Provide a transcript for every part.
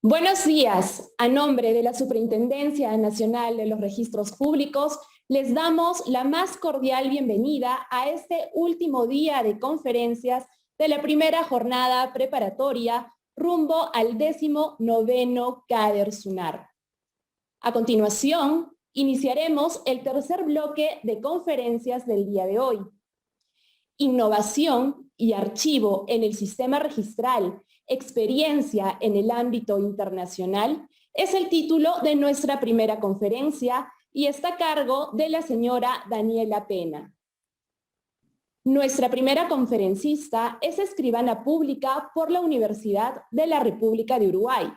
Buenos días. A nombre de la Superintendencia Nacional de los Registros Públicos, les damos la más cordial bienvenida a este último día de conferencias de la primera jornada preparatoria rumbo al 19º CADER SUNAR. A continuación, iniciaremos el tercer bloque de conferencias del día de hoy. Innovación y archivo en el sistema registral, experiencia en el ámbito internacional, es el título de nuestra primera conferencia y está a cargo de la señora Daniela Pena. Nuestra primera conferencista es escribana pública por la Universidad de la República de Uruguay.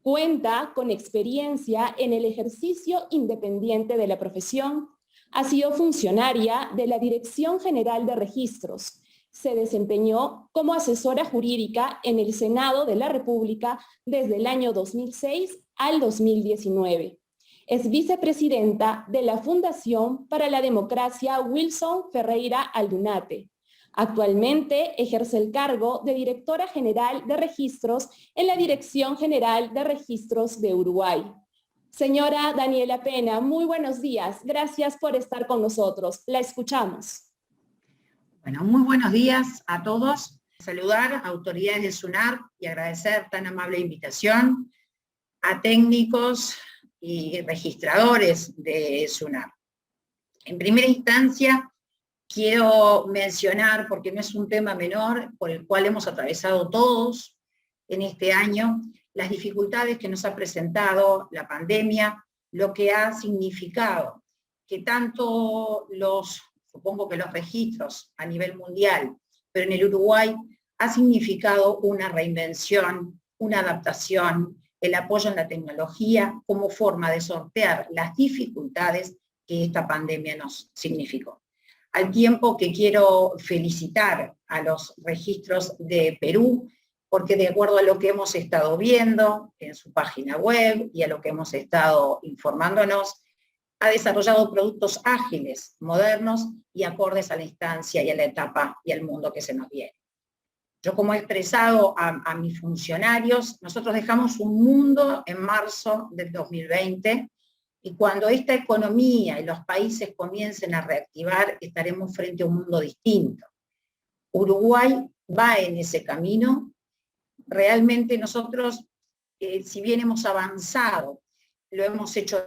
Cuenta con experiencia en el ejercicio independiente de la profesión. Ha sido funcionaria de la Dirección General de Registros. Se desempeñó como asesora jurídica en el Senado de la República desde el año 2006 al 2019. Es vicepresidenta de la Fundación para la Democracia Wilson Ferreira Aldunate. Actualmente ejerce el cargo de Directora General de Registros en la Dirección General de Registros de Uruguay. Señora Daniela Pena, muy buenos días. Gracias por estar con nosotros. La escuchamos. Bueno, muy buenos días a todos. Saludar a autoridades de SUNAR y agradecer tan amable invitación a técnicos y registradores de SUNAR. En primera instancia, quiero mencionar, porque no es un tema menor, por el cual hemos atravesado todos en este año, las dificultades que nos ha presentado la pandemia, lo que ha significado que tanto supongo que los registros a nivel mundial, pero en el Uruguay ha significado una reinvención, una adaptación, el apoyo en la tecnología como forma de sortear las dificultades que esta pandemia nos significó. Al tiempo que quiero felicitar a los registros de Perú, porque de acuerdo a lo que hemos estado viendo en su página web y a lo que hemos estado informándonos, ha desarrollado productos ágiles, modernos y acordes a la instancia y a la etapa y al mundo que se nos viene. Yo, como he expresado a mis funcionarios, nosotros dejamos un mundo en marzo del 2020 y cuando esta economía y los países comiencen a reactivar, estaremos frente a un mundo distinto. Uruguay va en ese camino. Realmente nosotros, si bien hemos avanzado, lo hemos hecho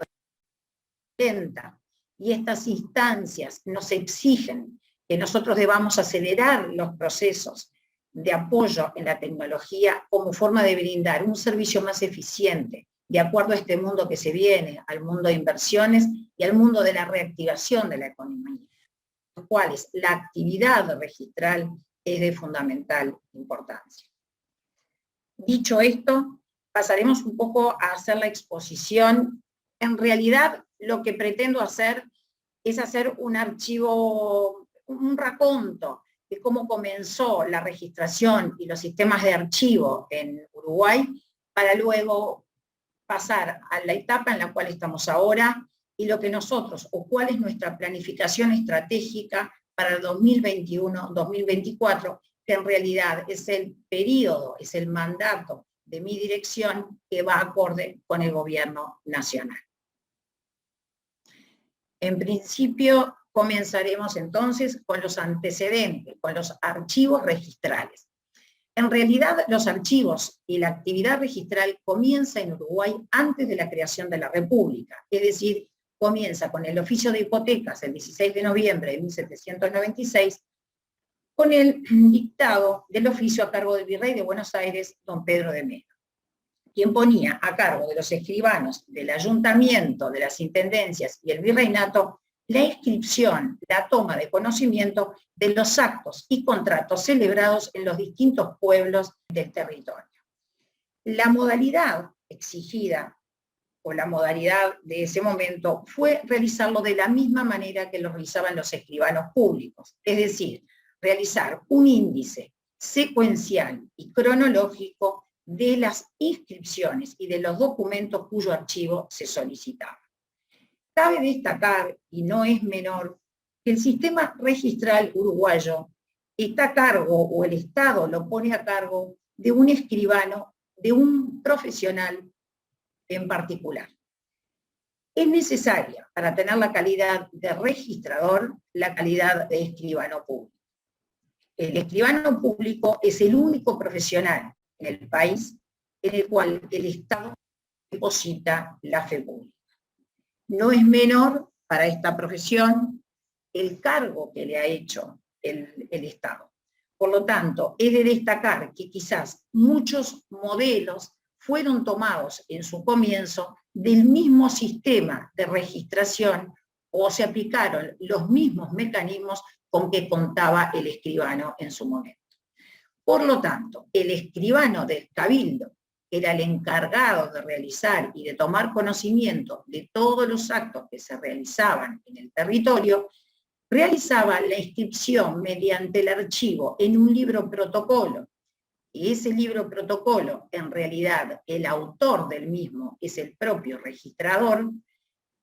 lenta, y estas instancias nos exigen que nosotros debamos acelerar los procesos de apoyo en la tecnología como forma de brindar un servicio más eficiente, de acuerdo a este mundo que se viene, al mundo de inversiones y al mundo de la reactivación de la economía, los cuales la actividad registral es de fundamental importancia. Dicho esto, pasaremos un poco a hacer la exposición. En realidad, lo que pretendo hacer es hacer un archivo, un raconto de cómo comenzó la registración y los sistemas de archivo en Uruguay, para luego pasar a la etapa en la cual estamos ahora y lo que nosotros, o cuál es nuestra planificación estratégica para el 2021-2024, que en realidad es el periodo, es el mandato de mi dirección que va acorde con el gobierno nacional. En principio, comenzaremos entonces con los antecedentes, con los archivos registrales. En realidad, los archivos y la actividad registral comienza en Uruguay antes de la creación de la República, es decir, comienza con el oficio de hipotecas el 16 de noviembre de 1796, con el dictado del oficio a cargo del virrey de Buenos Aires, don Pedro de Melo, quien ponía a cargo de los escribanos del ayuntamiento, de las intendencias y el virreinato la inscripción, la toma de conocimiento de los actos y contratos celebrados en los distintos pueblos del territorio. La modalidad exigida, o la modalidad de ese momento, fue realizarlo de la misma manera que lo realizaban los escribanos públicos, es decir, realizar un índice secuencial y cronológico de las inscripciones y de los documentos cuyo archivo se solicitaba. Cabe destacar, y no es menor, que el sistema registral uruguayo está a cargo, o el Estado lo pone a cargo, de un escribano de un profesional en particular. Es necesaria para tener la calidad de registrador, la calidad de escribano público. El escribano público es el único profesional en el país en el cual el Estado deposita la fe pública. No es menor para esta profesión el cargo que le ha hecho el Estado. Por lo tanto, es de destacar que quizás muchos modelos fueron tomados en su comienzo del mismo sistema de registración o se aplicaron los mismos mecanismos con que contaba el escribano en su momento. Por lo tanto, el escribano del cabildo era el encargado de realizar y de tomar conocimiento de todos los actos que se realizaban en el territorio, realizaba la inscripción mediante el archivo en un libro protocolo. Y ese libro protocolo, en realidad, el autor del mismo es el propio registrador,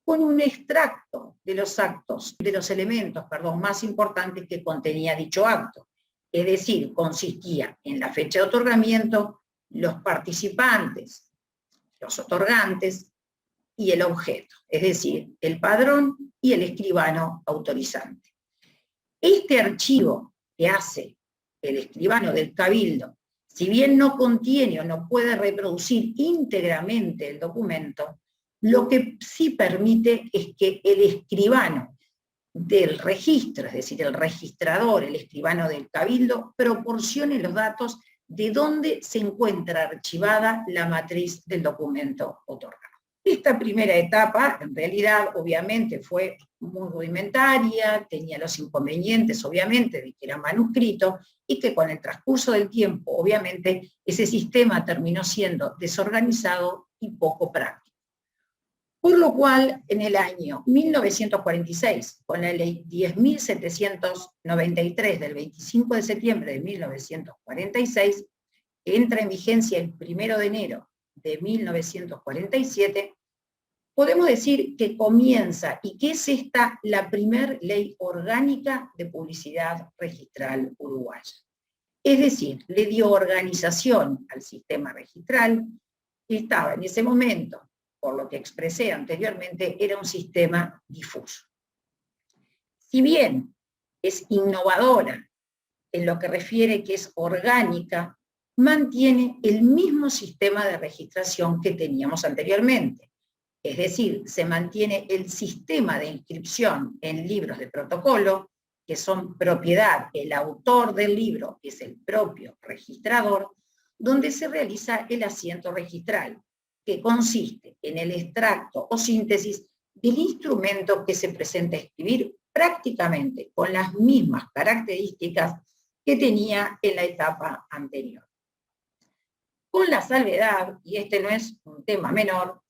con un extracto de los actos, de los elementos, más importantes que contenía dicho acto. Es decir, consistía en la fecha de otorgamiento, los participantes, los otorgantes y el objeto, es decir, el padrón y el escribano autorizante. Este archivo que hace el escribano del cabildo, si bien no contiene o no puede reproducir íntegramente el documento, lo que sí permite es que el escribano del registro, es decir, el registrador, el escribano del cabildo, proporcione los datos de dónde se encuentra archivada la matriz del documento otorgado. Esta primera etapa, en realidad, obviamente fue muy rudimentaria, tenía los inconvenientes, obviamente, de que era manuscrito, y que con el transcurso del tiempo, obviamente, ese sistema terminó siendo desorganizado y poco práctico. Por lo cual, en el año 1946, con la ley 10.793 del 25 de septiembre de 1946, que entra en vigencia el 1 de enero de 1947, podemos decir que comienza y que es esta la primer ley orgánica de publicidad registral uruguaya. Es decir, le dio organización al sistema registral que estaba en ese momento, por lo que expresé anteriormente, era un sistema difuso. Si bien es innovadora en lo que refiere que es orgánica, mantiene el mismo sistema de registración que teníamos anteriormente. Es decir, se mantiene el sistema de inscripción en libros de protocolo, que son propiedad, el autor del libro es el propio registrador, donde se realiza el asiento registral, que consiste en el extracto o síntesis del instrumento que se presenta a escribir prácticamente con las mismas características que tenía en la etapa anterior. Con la salvedad, y este no es un tema menor,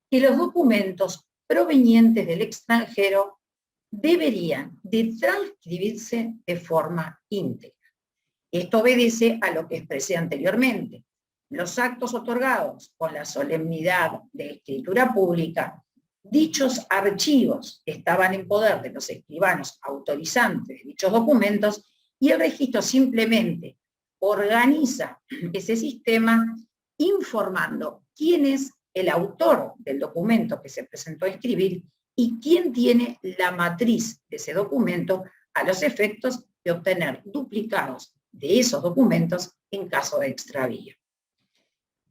que los documentos provenientes del extranjero deberían de transcribirse de forma íntegra. Esto obedece a lo que expresé anteriormente. Los actos otorgados con la solemnidad de escritura pública, dichos archivos estaban en poder de los escribanos autorizantes de dichos documentos y el registro simplemente organiza ese sistema informando quién es el autor del documento que se presentó a escribir y quién tiene la matriz de ese documento a los efectos de obtener duplicados de esos documentos en caso de extravío.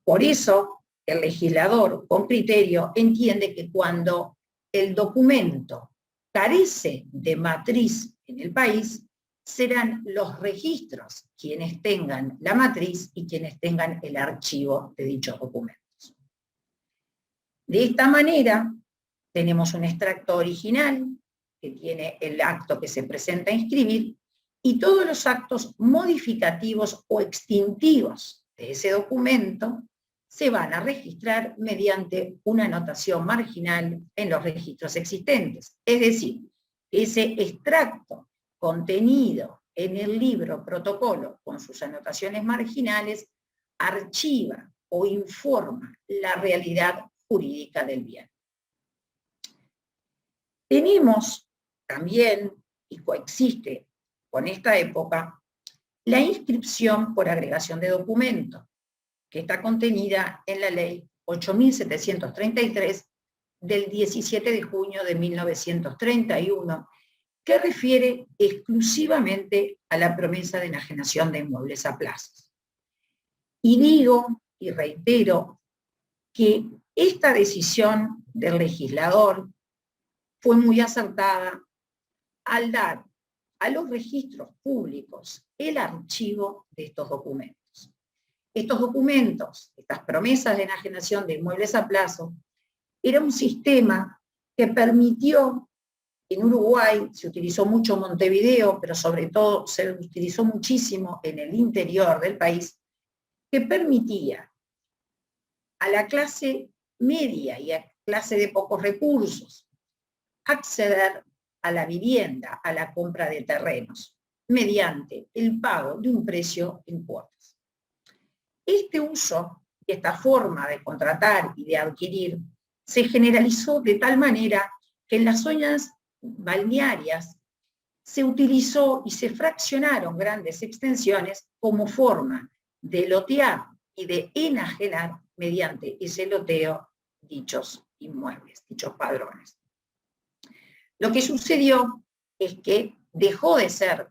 Por eso, el legislador con criterio entiende que cuando el documento carece de matriz en el país, serán los registros quienes tengan la matriz y quienes tengan el archivo de dichos documentos. De esta manera, tenemos un extracto original que tiene el acto que se presenta a inscribir y todos los actos modificativos o extintivos de ese documento se van a registrar mediante una anotación marginal en los registros existentes. Es decir, ese extracto contenido en el libro protocolo con sus anotaciones marginales archiva o informa la realidad jurídica del bien. Tenemos también, y coexiste con esta época, la inscripción por agregación de documentos, que está contenida en la Ley 8.733 del 17 de junio de 1931, que refiere exclusivamente a la promesa de enajenación de inmuebles a plazos. Y digo y reitero que esta decisión del legislador fue muy acertada al dar a los registros públicos el archivo de estos documentos. Estos documentos, estas promesas de enajenación de inmuebles a plazo, era un sistema que permitió, en Uruguay se utilizó mucho Montevideo, pero sobre todo se utilizó muchísimo en el interior del país, que permitía a la clase media y a clase de pocos recursos acceder a la vivienda, a la compra de terrenos, mediante el pago de un precio en cuotas. Este uso y esta forma de contratar y de adquirir se generalizó de tal manera que en las zonas balnearias se utilizó y se fraccionaron grandes extensiones como forma de lotear y de enajenar mediante ese loteo dichos inmuebles, dichos padrones. Lo que sucedió es que dejó de ser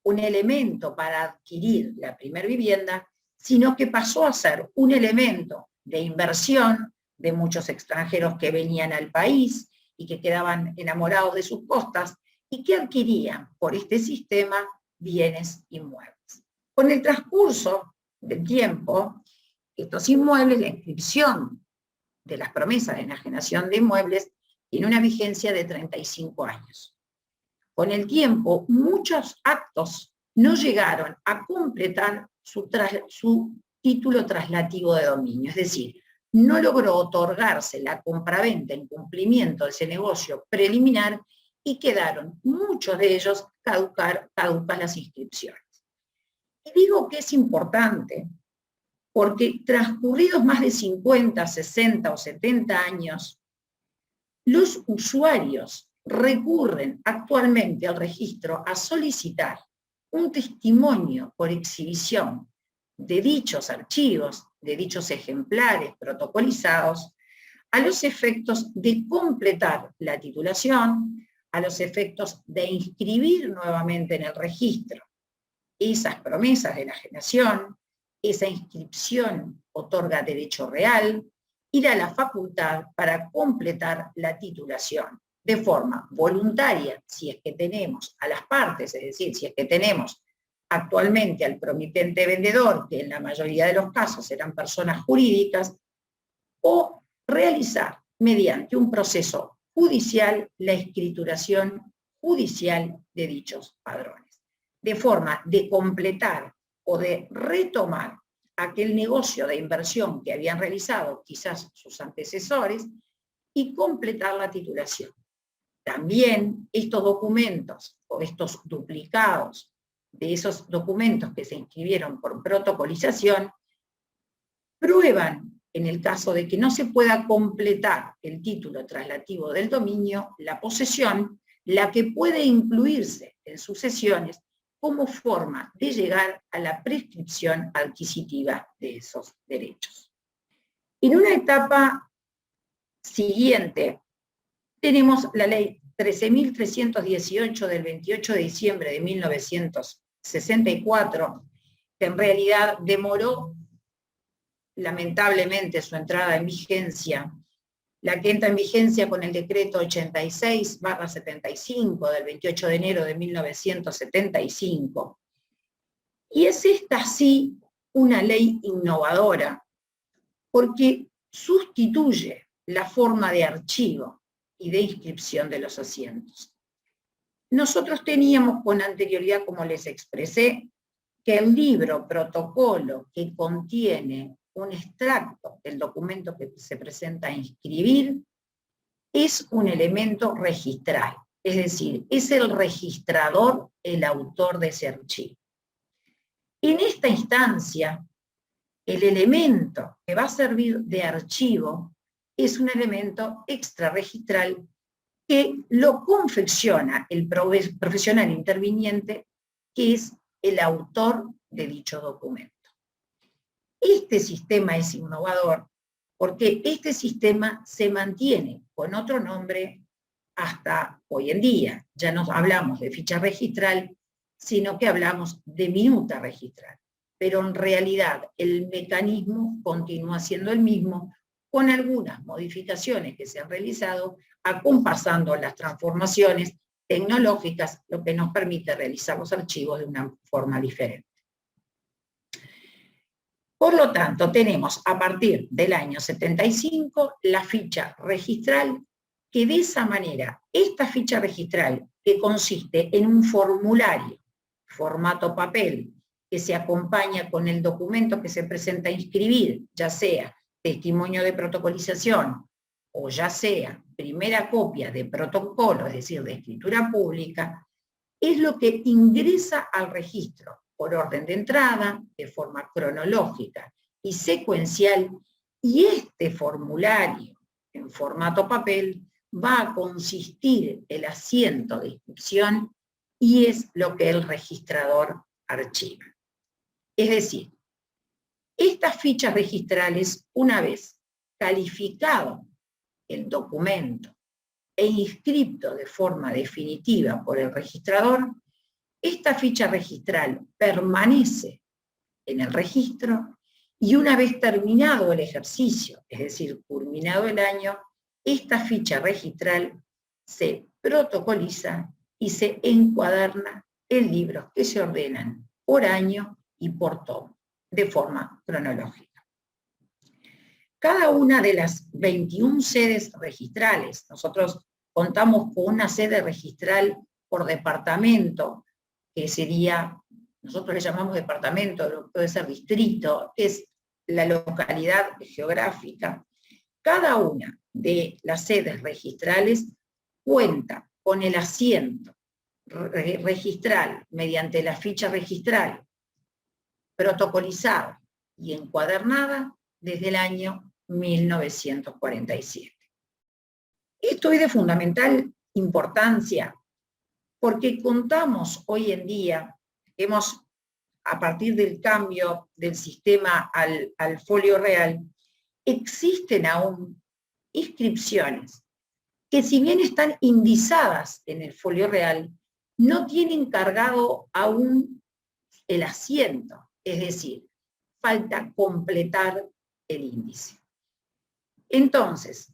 un elemento para adquirir la primera vivienda, sino que pasó a ser un elemento de inversión de muchos extranjeros que venían al país y que quedaban enamorados de sus costas y que adquirían por este sistema bienes inmuebles. Con el transcurso del tiempo, estos inmuebles, la inscripción de las promesas de enajenación de inmuebles, tiene una vigencia de 35 años. Con el tiempo, muchos actos no llegaron a completar su título traslativo de dominio, es decir, no logró otorgarse la compraventa en cumplimiento de ese negocio preliminar y quedaron muchos de ellos caducas las inscripciones. Y digo que es importante porque transcurridos más de 50, 60 o 70 años, los usuarios recurren actualmente al registro a solicitar un testimonio por exhibición de dichos archivos, de dichos ejemplares protocolizados, a los efectos de completar la titulación, a los efectos de inscribir nuevamente en el registro esas promesas de enajenación. Esa inscripción otorga derecho real y da la facultad para completar la titulación de forma voluntaria, si es que tenemos a las partes, es decir, si es que tenemos actualmente al promitente vendedor, que en la mayoría de los casos eran personas jurídicas, o realizar mediante un proceso judicial la escrituración judicial de dichos padrones, de forma de completar o de retomar aquel negocio de inversión que habían realizado quizás sus antecesores y completar la titulación. También estos documentos o estos duplicados de esos documentos que se inscribieron por protocolización prueban, en el caso de que no se pueda completar el título traslativo del dominio, la posesión, la que puede incluirse en sucesiones como forma de llegar a la prescripción adquisitiva de esos derechos. En una etapa siguiente, tenemos la ley 13.318 del 28 de diciembre de 1964, que en realidad demoró lamentablemente su entrada en vigencia, la que entra en vigencia con el decreto 86/75 del 28 de enero de 1975. Y es esta sí una ley innovadora, porque sustituye la forma de archivo y de inscripción de los asientos. Nosotros teníamos con anterioridad, como les expresé, que el libro protocolo que contiene un extracto del documento que se presenta a inscribir es un elemento registral, es decir, es el registrador el autor de ese archivo. En esta instancia, el elemento que va a servir de archivo es un elemento extrarregistral que lo confecciona el profesional interviniente, que es el autor de dicho documento. este sistema es innovador porque este sistema se mantiene con otro nombre hasta hoy en día. Ya no hablamos de ficha registral, sino que hablamos de minuta registral. Pero en realidad el mecanismo continúa siendo el mismo, con algunas modificaciones que se han realizado, acompasando las transformaciones tecnológicas, lo que nos permite realizar los archivos de una forma diferente. Por lo tanto, tenemos a partir del año 75 la ficha registral, que de esa manera, esta ficha registral, que consiste en un formulario, formato papel, que se acompaña con el documento que se presenta a inscribir, ya sea testimonio de protocolización, o ya sea primera copia de protocolo, es decir, de escritura pública, es lo que ingresa al registro por orden de entrada, de forma cronológica y secuencial, y este formulario en formato papel va a consistir el asiento de inscripción y es lo que el registrador archiva. Es decir, estas fichas registrales, una vez calificado el documento e inscripto de forma definitiva por el registrador, esta ficha registral permanece en el registro y una vez terminado el ejercicio, es decir, culminado el año, esta ficha registral se protocoliza y se encuaderna en libros que se ordenan por año y por tomo, de forma cronológica. Cada una de las 21 sedes registrales, nosotros contamos con una sede registral por departamento, que sería, nosotros le llamamos departamento, puede ser distrito, es la localidad geográfica. Cada una de las sedes registrales cuenta con el asiento registral mediante la ficha registral protocolizada y encuadernada desde el año 1947. Esto es de fundamental importancia porque contamos hoy en día, a partir del cambio del sistema al folio real, existen aún inscripciones que, si bien están indizadas en el folio real, no tienen cargado aún el asiento, es decir, falta completar el índice. Entonces,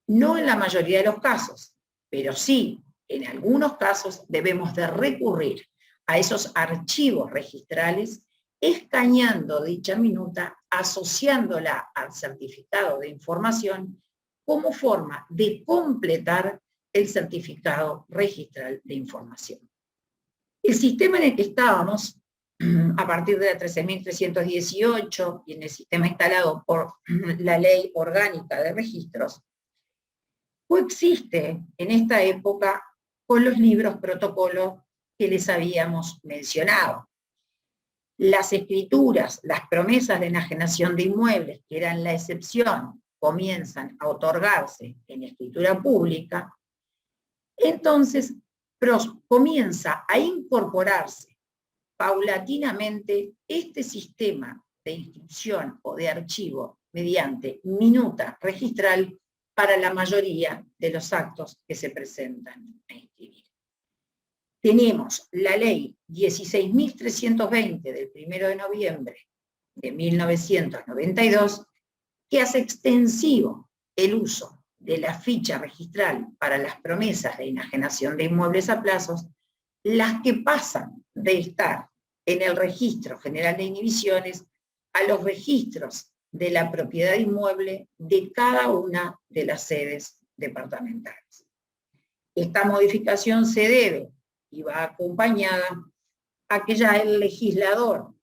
no en la mayoría de los casos, pero sí en algunos casos debemos de recurrir a esos archivos registrales, escaneando dicha minuta, asociándola al certificado de información como forma de completar el certificado registral de información. El sistema en el que estábamos, a partir de la 13.318 y en el sistema instalado por la Ley Orgánica de Registros, coexiste en esta época con los libros protocolos que les habíamos mencionado. Las escrituras, las promesas de enajenación de inmuebles, que eran la excepción, comienzan a otorgarse en escritura pública, entonces comienza a incorporarse paulatinamente este sistema de inscripción o de archivo mediante minuta registral para la mayoría de los actos que se presentan a inscribir. Tenemos la ley 16.320 del 1 de noviembre de 1992, que hace extensivo el uso de la ficha registral para las promesas de enajenación de inmuebles a plazos, las que pasan de estar en el Registro General de Inhibiciones a los registros de la propiedad inmueble de cada una de las sedes departamentales. Esta modificación se debe y va acompañada a que ya el legislador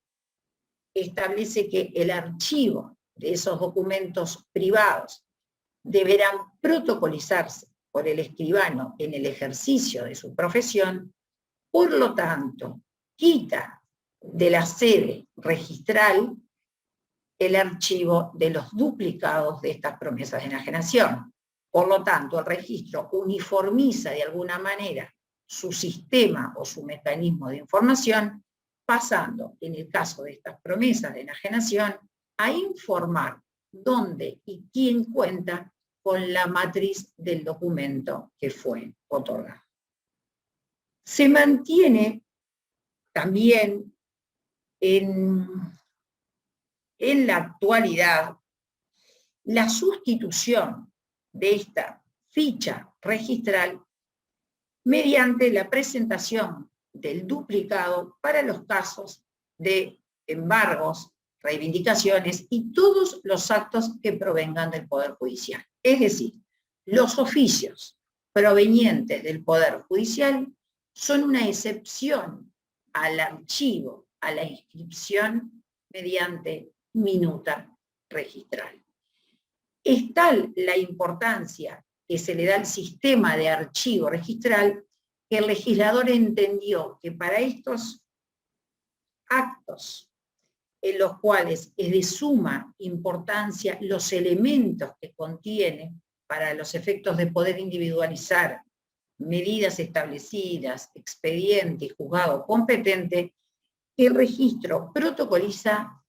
establece que el archivo de esos documentos privados deberán protocolizarse por el escribano en el ejercicio de su profesión, por lo tanto, quita de la sede registral el archivo de los duplicados de estas promesas de enajenación. Por lo tanto, el registro uniformiza de alguna manera su sistema o su mecanismo de información, pasando, en el caso de estas promesas de enajenación, a informar dónde y quién cuenta con la matriz del documento que fue otorgado. Se mantiene también en la actualidad la sustitución de esta ficha registral mediante la presentación del duplicado para los casos de embargos, reivindicaciones y todos los actos que provengan del Poder Judicial. Es decir, los oficios provenientes del Poder Judicial son una excepción al archivo, a la inscripción mediante minuta registral. Es tal la importancia que se le da al sistema de archivo registral que el legislador entendió que para estos actos en los cuales es de suma importancia los elementos que contiene para los efectos de poder individualizar medidas establecidas, expediente y juzgado competente, el registro protocoliza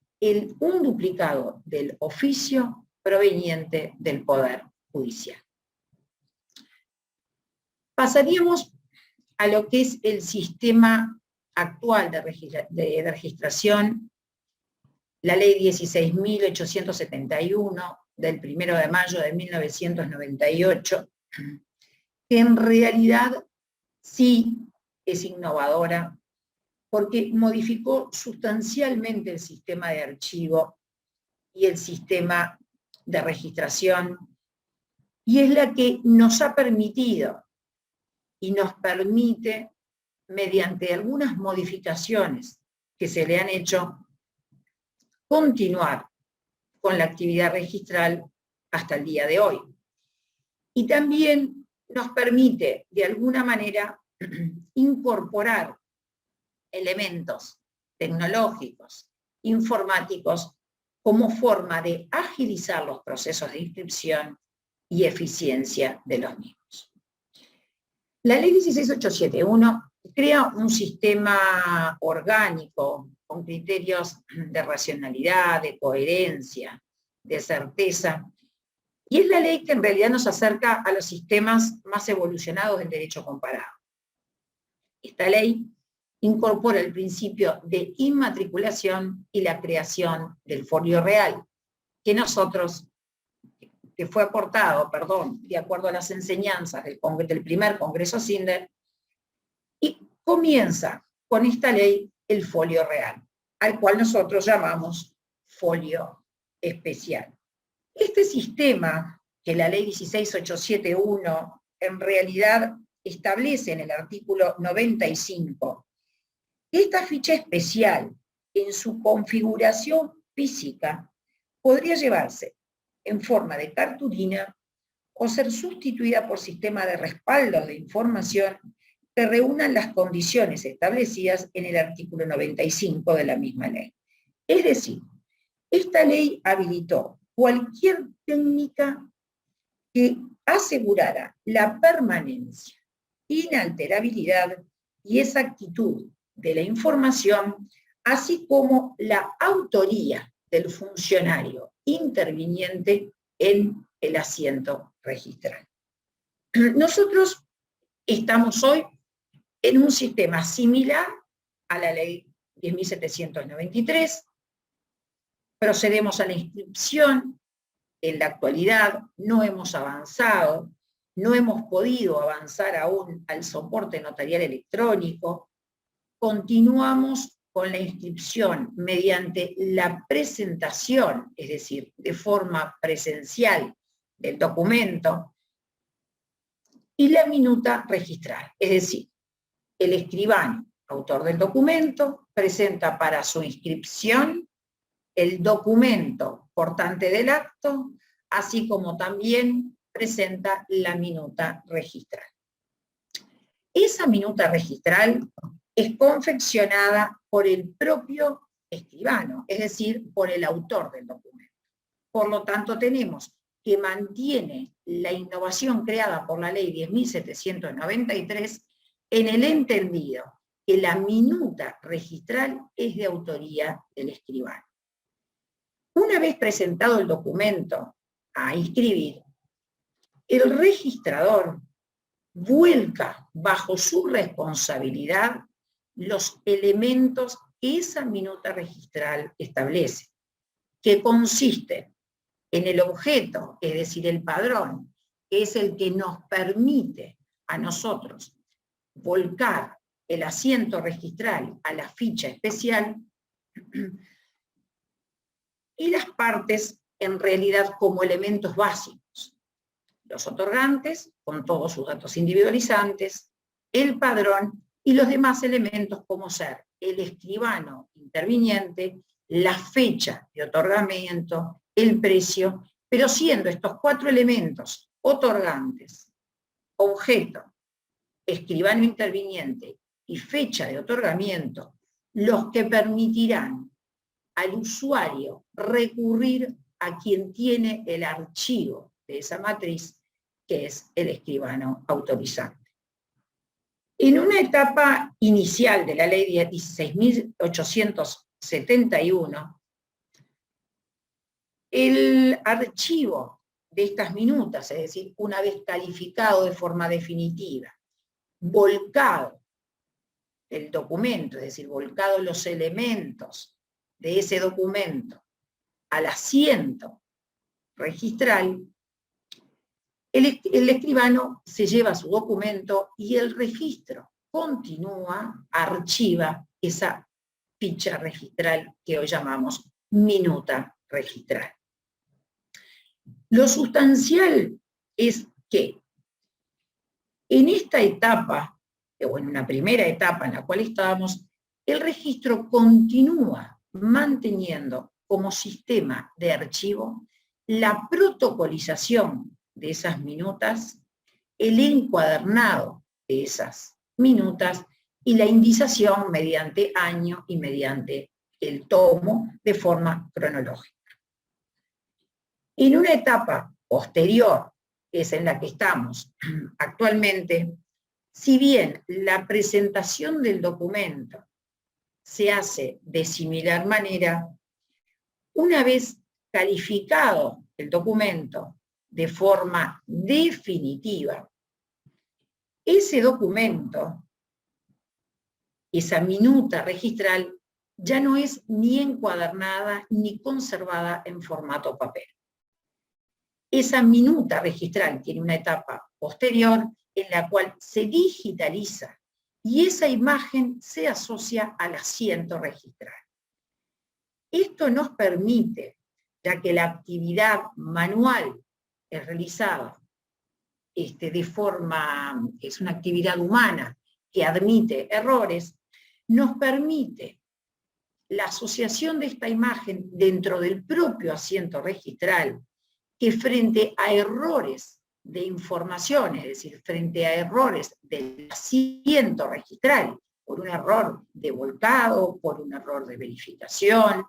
un duplicado del oficio proveniente del Poder Judicial. Pasaríamos a lo que es el sistema actual de registración, la ley 16.871 del 1 de mayo de 1998, que en realidad sí es innovadora porque modificó sustancialmente el sistema de archivo y el sistema de registración, y es la que nos ha permitido y nos permite, mediante algunas modificaciones que se le han hecho, continuar con la actividad registral hasta el día de hoy. Y también nos permite, de alguna manera, incorporar elementos tecnológicos, informáticos, como forma de agilizar los procesos de inscripción y eficiencia de los mismos. La ley 16.871 crea un sistema orgánico con criterios de racionalidad, de coherencia, de certeza, y es la ley que en realidad nos acerca a los sistemas más evolucionados del derecho comparado. Esta ley incorpora el principio de inmatriculación y la creación del folio real, que fue aportado, de acuerdo a las enseñanzas del primer Congreso Cinder, y comienza con esta ley el folio real, al cual nosotros llamamos folio especial. Este sistema que la ley 16.871 en realidad establece en el artículo 95, esta ficha especial en su configuración física podría llevarse en forma de cartulina o ser sustituida por sistema de respaldo de información que reúnan las condiciones establecidas en el artículo 95 de la misma ley. Es decir, esta ley habilitó cualquier técnica que asegurara la permanencia, inalterabilidad y exactitud de la información, así como la autoría del funcionario interviniente en el asiento registral. Nosotros estamos hoy en un sistema similar a la ley 10.793, procedemos a la inscripción. En la actualidad no hemos avanzado, no hemos podido avanzar aún al soporte notarial electrónico, continuamos con la inscripción mediante la presentación, es decir, de forma presencial del documento, y la minuta registral, es decir, el escribano, autor del documento, presenta para su inscripción el documento portante del acto, así como también presenta la minuta registral. Esa minuta registral es confeccionada por el propio escribano, es decir, por el autor del documento. Por lo tanto, tenemos que mantiene la innovación creada por la ley 10.793 en el entendido que la minuta registral es de autoría del escribano. Una vez presentado el documento a inscribir, el registrador vuelca bajo su responsabilidad los elementos que esa minuta registral establece, que consiste en el objeto, es decir, el padrón, que es el que nos permite a nosotros volcar el asiento registral a la ficha especial, y las partes en realidad como elementos básicos. Los otorgantes, con todos sus datos individualizantes, el padrón y los demás elementos como ser el escribano interviniente, la fecha de otorgamiento, el precio, pero siendo estos 4 elementos, otorgantes, objeto, escribano interviniente y fecha de otorgamiento, los que permitirán al usuario recurrir a quien tiene el archivo de esa matriz, que es el escribano autorizante. En una etapa inicial de la ley 16.871, el archivo de estas minutas, es decir, una vez calificado de forma definitiva, volcado el documento, es decir, volcado los elementos de ese documento al asiento registral, el escribano se lleva su documento y el registro continúa, archiva esa ficha registral que hoy llamamos minuta registral. Lo sustancial es que en esta etapa, o en una primera etapa en la cual estábamos, el registro continúa manteniendo como sistema de archivo la protocolización de esas minutas, el encuadernado de esas minutas y la indización mediante año y mediante el tomo de forma cronológica. En una etapa posterior, que es en la que estamos actualmente, si bien la presentación del documento se hace de similar manera, una vez calificado el documento de forma definitiva, ese documento, esa minuta registral, ya no es ni encuadernada ni conservada en formato papel. Esa minuta registral tiene una etapa posterior en la cual se digitaliza y esa imagen se asocia al asiento registral. Esto nos permite, ya que la actividad manual es realizada de forma, es una actividad humana que admite errores, nos permite la asociación de esta imagen dentro del propio asiento registral, que frente a errores de información, es decir, frente a errores del asiento registral, por un error de volcado, por un error de verificación,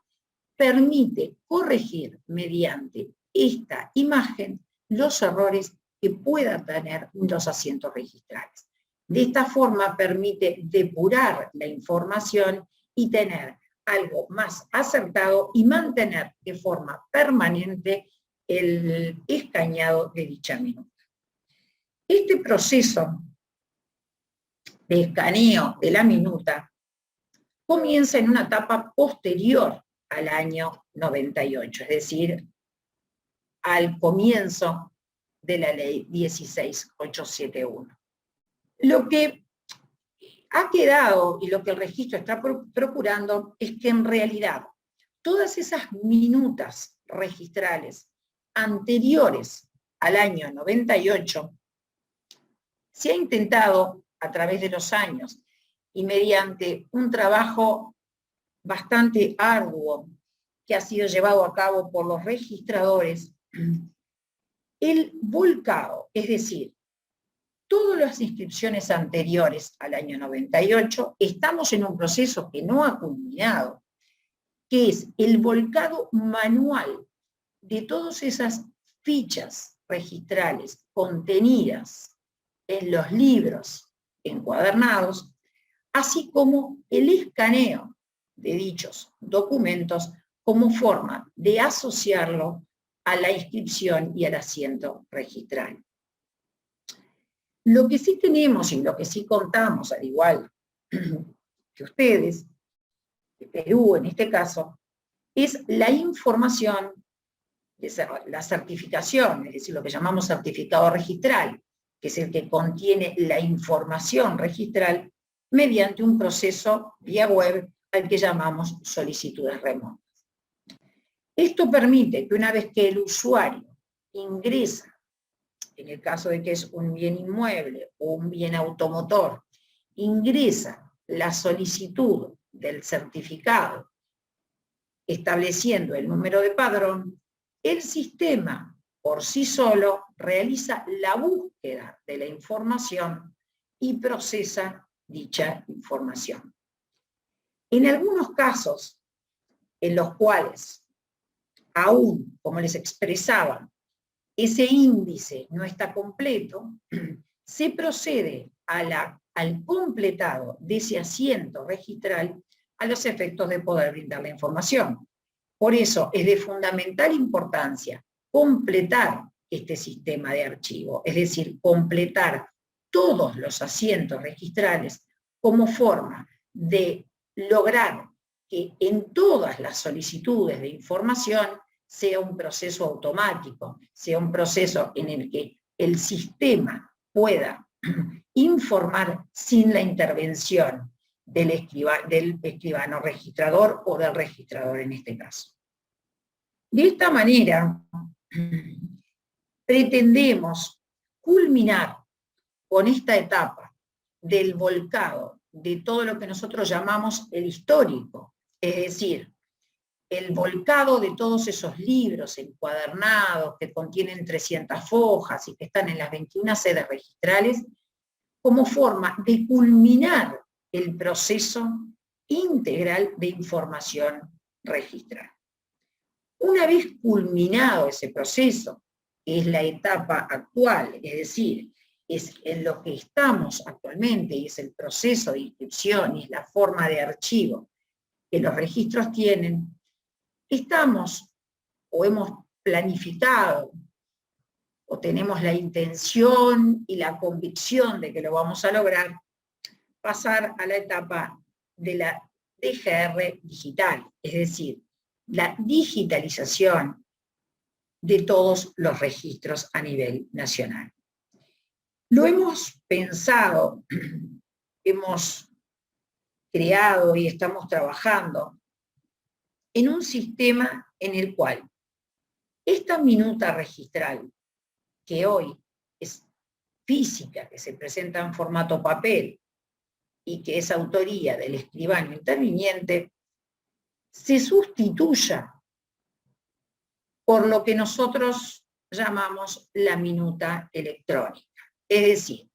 permite corregir mediante esta imagen los errores que puedan tener los asientos registrales. De esta forma permite depurar la información y tener algo más acertado y mantener de forma permanente el escañado de dicha minuta. Este proceso de escaneo de la minuta comienza en una etapa posterior al año 98, es decir, al comienzo de la ley 16.871. Lo que ha quedado y lo que el registro está procurando es que en realidad todas esas minutas registrales anteriores al año 98 se ha intentado a través de los años y mediante un trabajo bastante arduo que ha sido llevado a cabo por los registradores, el volcado, es decir, todas las inscripciones anteriores al año 98, estamos en un proceso que no ha culminado, que es el volcado manual de todas esas fichas registrales contenidas en los libros encuadernados, así como el escaneo de dichos documentos como forma de asociarlo a la inscripción y al asiento registral. Lo que sí tenemos y lo que sí contamos, al igual que ustedes, de Perú en este caso, es la información, la certificación, es decir, lo que llamamos certificado registral, que es el que contiene la información registral mediante un proceso vía web al que llamamos solicitudes remotas. Esto permite que una vez que el usuario ingresa, en el caso de que es un bien inmueble o un bien automotor, ingresa la solicitud del certificado estableciendo el número de padrón, el sistema por sí solo realiza la búsqueda de la información y procesa dicha información. En algunos casos en los cuales aún, como les expresaba, ese índice no está completo, se procede al completado de ese asiento registral a los efectos de poder brindar la información. Por eso es de fundamental importancia completar este sistema de archivo, es decir, completar todos los asientos registrales como forma de lograr que en todas las solicitudes de información sea un proceso automático, sea un proceso en el que el sistema pueda informar sin la intervención del escribano registrador o del registrador en este caso. De esta manera, pretendemos culminar con esta etapa del volcado de todo lo que nosotros llamamos el histórico, es decir, el volcado de todos esos libros encuadernados que contienen 300 hojas y que están en las 21 sedes registrales, como forma de culminar el proceso integral de información registral. Una vez culminado ese proceso, que es la etapa actual, es decir, es en lo que estamos actualmente, y es el proceso de inscripción y es la forma de archivo que los registros tienen, estamos o hemos planificado o tenemos la intención y la convicción de que lo vamos a lograr, pasar a la etapa de la DGR digital, es decir, la digitalización de todos los registros a nivel nacional. Lo hemos pensado, hemos creado y estamos trabajando en un sistema en el cual esta minuta registral, que hoy es física, que se presenta en formato papel y que es autoría del escribano interviniente, se sustituya por lo que nosotros llamamos la minuta electrónica. Es decir,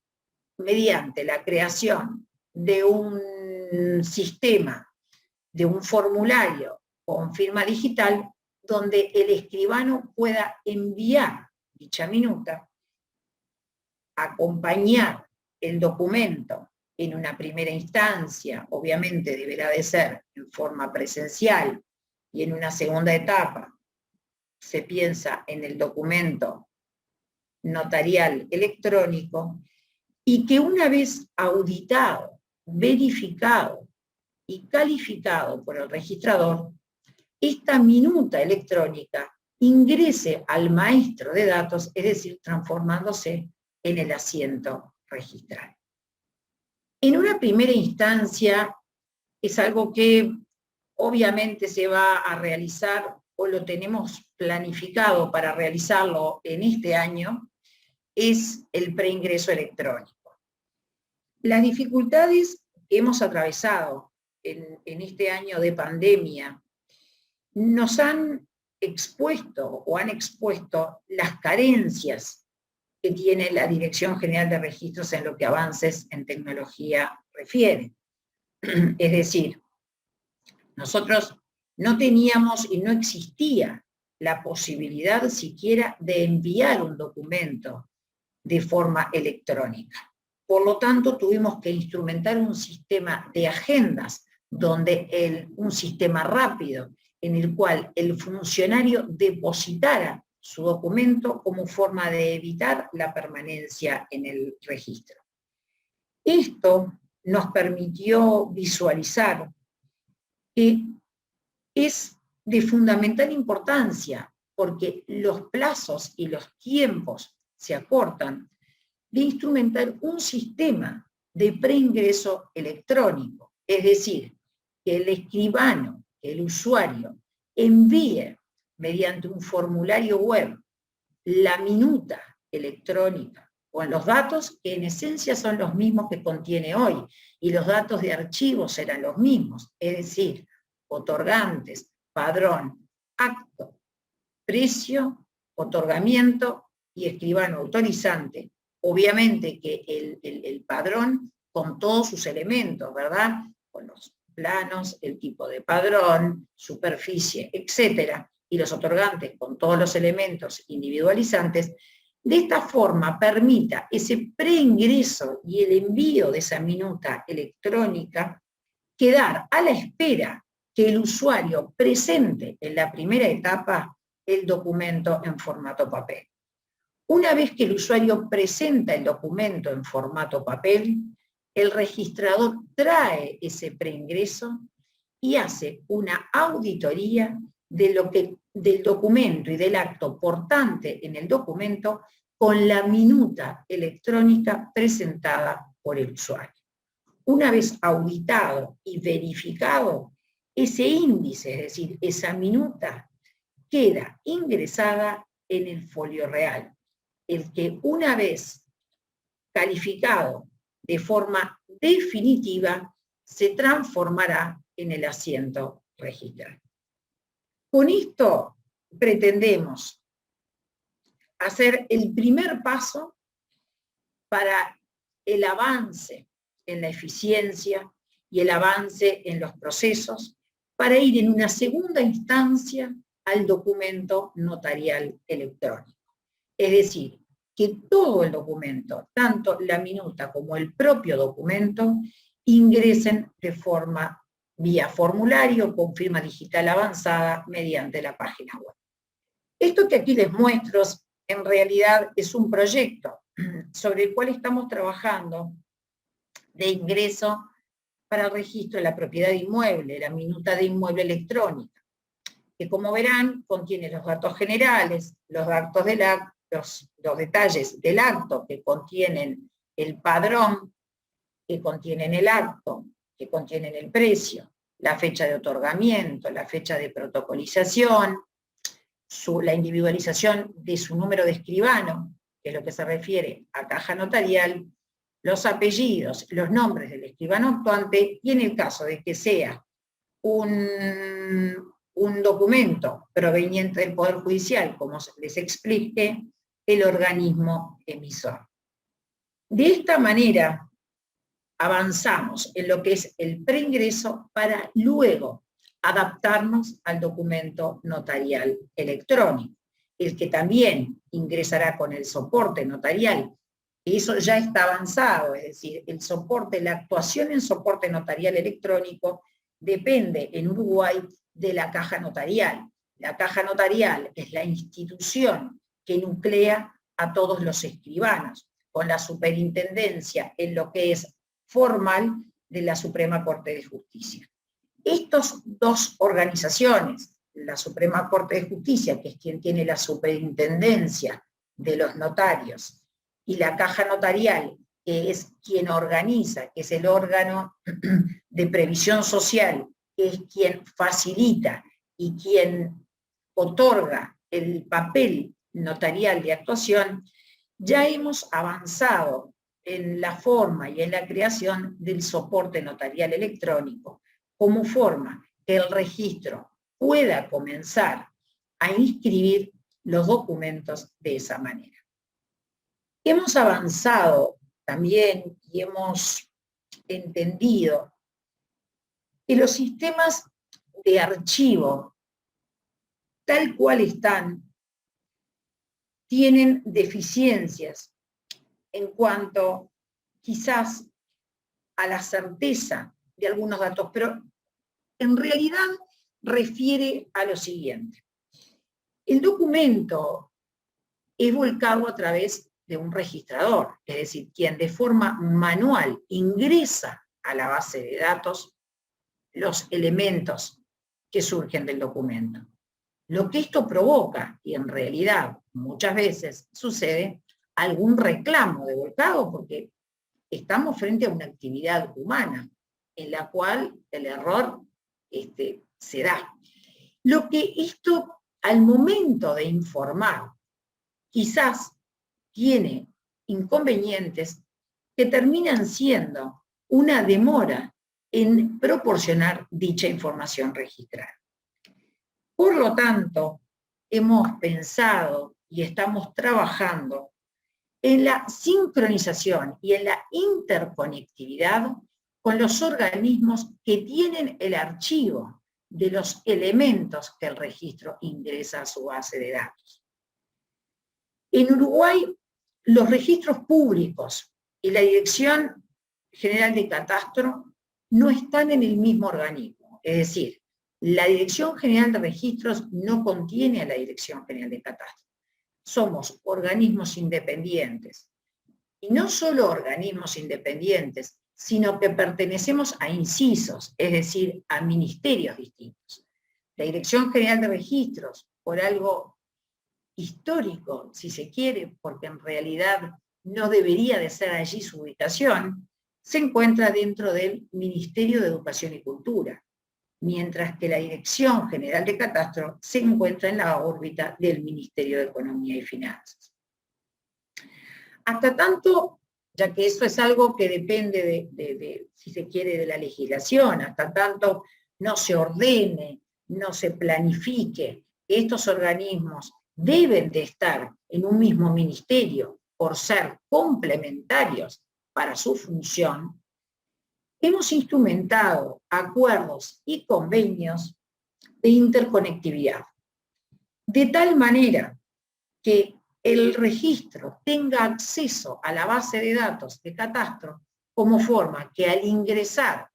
mediante la creación de un sistema, de un formulario con firma digital, donde el escribano pueda enviar dicha minuta, acompañar el documento en una primera instancia, obviamente deberá de ser en forma presencial, y en una segunda etapa se piensa en el documento notarial electrónico, y que una vez auditado, verificado y calificado por el registrador, esta minuta electrónica ingrese al maestro de datos, es decir, transformándose en el asiento registral. En una primera instancia es algo que obviamente se va a realizar o lo tenemos planificado para realizarlo en este año, es el preingreso electrónico. Las dificultades que hemos atravesado en este año de pandemia nos han expuesto o han expuesto las carencias que tiene la Dirección General de Registros en lo que avances en tecnología refiere. Es decir, nosotros no teníamos y no existía la posibilidad siquiera de enviar un documento de forma electrónica. Por lo tanto, tuvimos que instrumentar un sistema de agendas, donde un sistema rápido, en el cual el funcionario depositara su documento como forma de evitar la permanencia en el registro. Esto nos permitió visualizar que es de fundamental importancia, porque los plazos y los tiempos se acortan, de instrumentar un sistema de preingreso electrónico, es decir, que el escribano, que el usuario, envíe mediante un formulario web la minuta electrónica con los datos que en esencia son los mismos que contiene hoy, y los datos de archivo serán los mismos, es decir, otorgantes, padrón, acto, precio, otorgamiento y escribano autorizante. Obviamente que el padrón con todos sus elementos, ¿verdad? Con los planos, el tipo de padrón, superficie, etcétera, y los otorgantes con todos los elementos individualizantes, de esta forma permita ese preingreso y el envío de esa minuta electrónica, quedar a la espera que el usuario presente en la primera etapa el documento en formato papel. Una vez que el usuario presenta el documento en formato papel, el registrador trae ese preingreso y hace una auditoría del documento y del acto portante en el documento con la minuta electrónica presentada por el usuario. Una vez auditado y verificado, ese índice, es decir, esa minuta, queda ingresada en el folio real, el que una vez calificado de forma definitiva se transformará en el asiento registral. Con esto pretendemos hacer el primer paso para el avance en la eficiencia y el avance en los procesos, para ir en una segunda instancia al documento notarial electrónico. Es decir, que todo el documento, tanto la minuta como el propio documento, ingresen de forma vía formulario con firma digital avanzada mediante la página web. Esto que aquí les muestro en realidad es un proyecto sobre el cual estamos trabajando de ingreso para el registro de la propiedad inmueble, la minuta de inmueble electrónica, que como verán contiene los datos generales, los datos del acto, los detalles del acto que contienen el padrón, que contienen el acto, que contienen el precio, la fecha de otorgamiento, la fecha de protocolización, la individualización de su número de escribano, que es lo que se refiere a caja notarial, los apellidos, los nombres del escribano actuante, y en el caso de que sea un documento proveniente del Poder Judicial, como les expliqué, el organismo emisor. De esta manera avanzamos en lo que es el preingreso para luego adaptarnos al documento notarial electrónico, el que también ingresará con el soporte notarial. Eso ya está avanzado, es decir, el soporte, la actuación en soporte notarial electrónico depende en Uruguay de la caja notarial. La caja notarial es la institución que nuclea a todos los escribanos, con la superintendencia en lo que es formal de la Suprema Corte de Justicia. Estas dos organizaciones, la Suprema Corte de Justicia, que es quien tiene la superintendencia de los notarios, y la caja notarial, que es quien organiza, que es el órgano de previsión social, que es quien facilita y quien otorga el papel notarial de actuación, ya hemos avanzado en la forma y en la creación del soporte notarial electrónico, como forma que el registro pueda comenzar a inscribir los documentos de esa manera. Hemos avanzado también y hemos entendido que los sistemas de archivo, tal cual están, tienen deficiencias en cuanto quizás a la certeza de algunos datos, pero en realidad refiere a lo siguiente. El documento es volcado a través de un registrador, es decir, quien de forma manual ingresa a la base de datos los elementos que surgen del documento. Lo que esto provoca, y en realidad muchas veces sucede, algún reclamo de volcado, porque estamos frente a una actividad humana en la cual el error se da. Lo que esto, al momento de informar, quizás tiene inconvenientes que terminan siendo una demora en proporcionar dicha información registral. Por lo tanto, hemos pensado y estamos trabajando en la sincronización y en la interconectividad con los organismos que tienen el archivo de los elementos que el registro ingresa a su base de datos. En Uruguay, los registros públicos y la Dirección General de Catastro no están en el mismo organismo, es decir, la Dirección General de Registros no contiene a la Dirección General de Catastro. Somos organismos independientes. Y no solo organismos independientes, sino que pertenecemos a incisos, es decir, a ministerios distintos. La Dirección General de Registros, por algo histórico, si se quiere, porque en realidad no debería de ser allí su ubicación, se encuentra dentro del Ministerio de Educación y Cultura, mientras que la Dirección General de Catastro se encuentra en la órbita del Ministerio de Economía y Finanzas. Hasta tanto, ya que eso es algo que depende si se quiere, de la legislación, hasta tanto no se ordene, no se planifique, que estos organismos deben de estar en un mismo ministerio por ser complementarios para su función, hemos instrumentado acuerdos y convenios de interconectividad, de tal manera que el registro tenga acceso a la base de datos de catastro como forma que al ingresar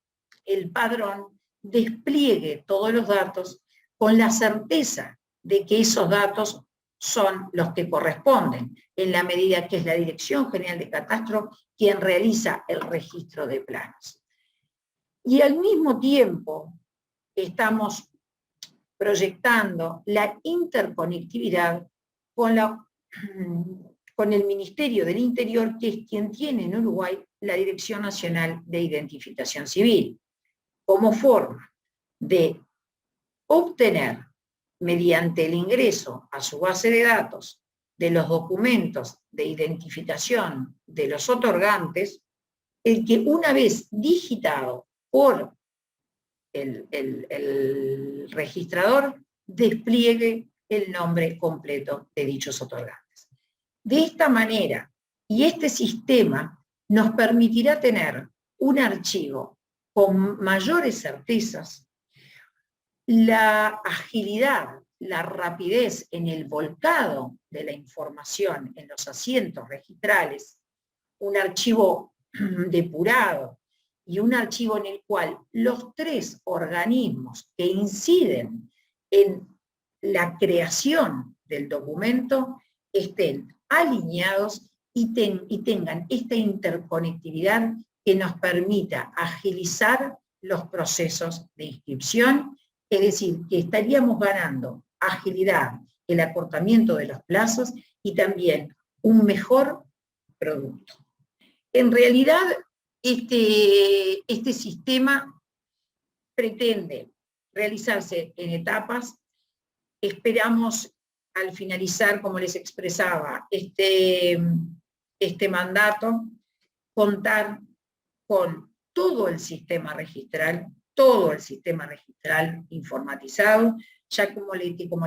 el padrón despliegue todos los datos con la certeza de que esos datos son los que corresponden, en la medida que es la Dirección General de Catastro quien realiza el registro de planos. Y al mismo tiempo estamos proyectando la interconectividad con el Ministerio del Interior, que es quien tiene en Uruguay la Dirección Nacional de Identificación Civil, como forma de obtener, mediante el ingreso a su base de datos de los documentos de identificación de los otorgantes, el que una vez digitado por el registrador, despliegue el nombre completo de dichos otorgantes. De esta manera, y este sistema nos permitirá tener un archivo con mayores certezas, la agilidad, la rapidez en el volcado de la información en los asientos registrales, un archivo depurado y un archivo en el cual los tres organismos que inciden en la creación del documento estén alineados y tengan esta interconectividad que nos permita agilizar los procesos de inscripción, es decir, que estaríamos ganando agilidad, el acortamiento de los plazos y también un mejor producto. En realidad, este sistema pretende realizarse en etapas. Esperamos, al finalizar, como les expresaba, este mandato, contar con todo el sistema registral informatizado, ya como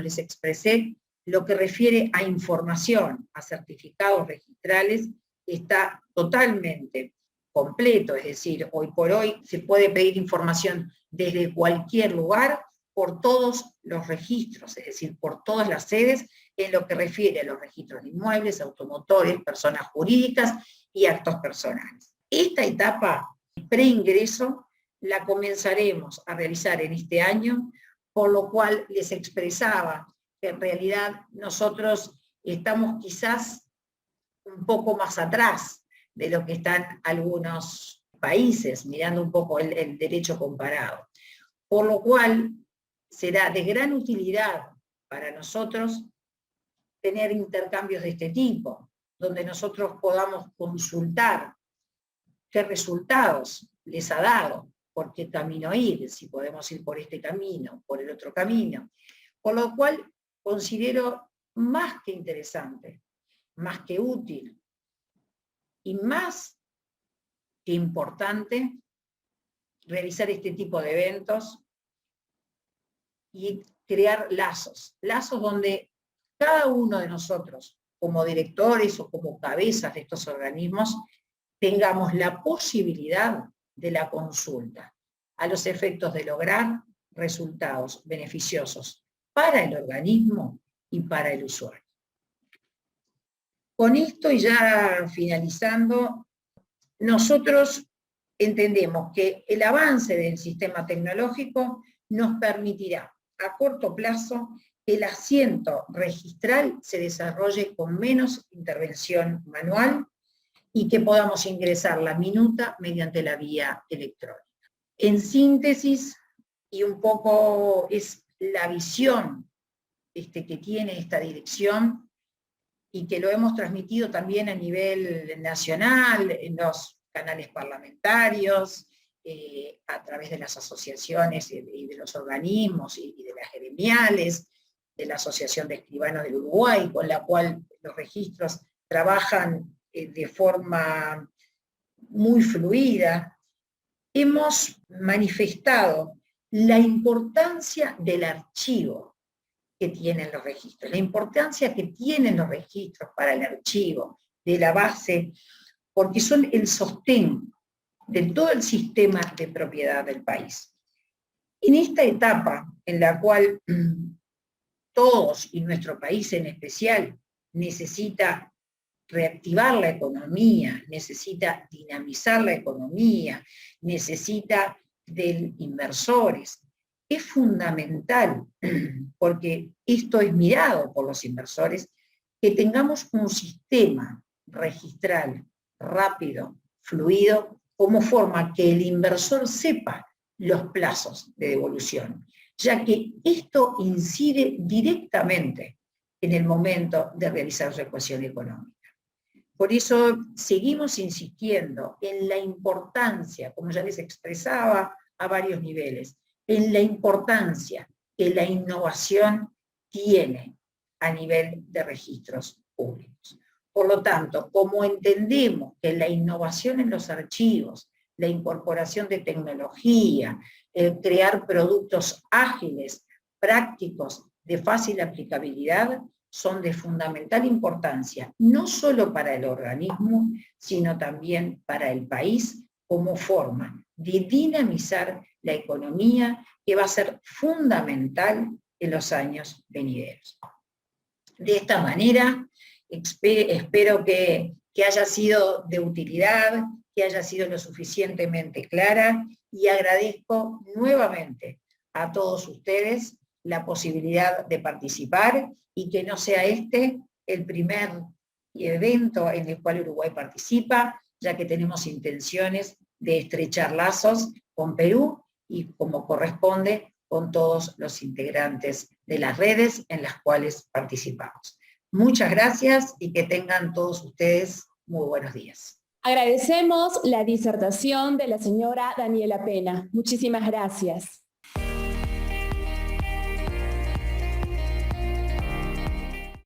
les expresé, lo que refiere a información, a certificados registrales, está totalmente completo, es decir, hoy por hoy se puede pedir información desde cualquier lugar, por todos los registros, es decir, por todas las sedes, en lo que refiere a los registros de inmuebles, automotores, personas jurídicas y actos personales. Esta etapa preingreso la comenzaremos a realizar en este año por lo cual les expresaba que en realidad nosotros estamos quizás un poco más atrás de lo que están algunos países, mirando un poco el derecho comparado. Por lo cual será de gran utilidad para nosotros tener intercambios de este tipo, donde nosotros podamos consultar qué resultados les ha dado, por qué camino ir, si podemos ir por este camino, por el otro camino. Por lo cual considero más que interesante, más que útil y más que importante realizar este tipo de eventos y crear lazos donde cada uno de nosotros, como directores o como cabezas de estos organismos, tengamos la posibilidad de la consulta, a los efectos de lograr resultados beneficiosos para el organismo y para el usuario. Con esto y ya finalizando, nosotros entendemos que el avance del sistema tecnológico nos permitirá a corto plazo que el asiento registral se desarrolle con menos intervención manual y que podamos ingresar la minuta mediante la vía electrónica. En síntesis, y un poco es la visión que tiene esta dirección y que lo hemos transmitido también a nivel nacional, en los canales parlamentarios, a través de las asociaciones y de los organismos y de las gremiales, de la Asociación de Escribanos del Uruguay, con la cual los registros trabajan de forma muy fluida. Hemos manifestado la importancia del archivo que tienen los registros, la importancia que tienen los registros para el archivo de la base, porque son el sostén de todo el sistema de propiedad del país. En esta etapa en la cual todos, y nuestro país en especial, necesita reactivar la economía, necesita dinamizar la economía, necesita de inversores, es fundamental, porque esto es mirado por los inversores, que tengamos un sistema registral rápido, fluido, como forma que el inversor sepa los plazos de devolución, ya que esto incide directamente en el momento de realizar su ecuación económica. Por eso seguimos insistiendo en la importancia, como ya les expresaba a varios niveles, en la importancia que la innovación tiene a nivel de registros públicos. Por lo tanto, como entendemos que la innovación en los archivos, la incorporación de tecnología, el crear productos ágiles, prácticos, de fácil aplicabilidad, son de fundamental importancia, no solo para el organismo, sino también para el país, como forma de dinamizar la economía, que va a ser fundamental en los años venideros. De esta manera, espero que haya sido de utilidad, que haya sido lo suficientemente clara, y agradezco nuevamente a todos ustedes la posibilidad de participar, y que no sea este el primer evento en el cual Uruguay participa, ya que tenemos intenciones de estrechar lazos con Perú y, como corresponde, con todos los integrantes de las redes en las cuales participamos. Muchas gracias y que tengan todos ustedes muy buenos días. Agradecemos la disertación de la señora Daniela Pena. Muchísimas gracias.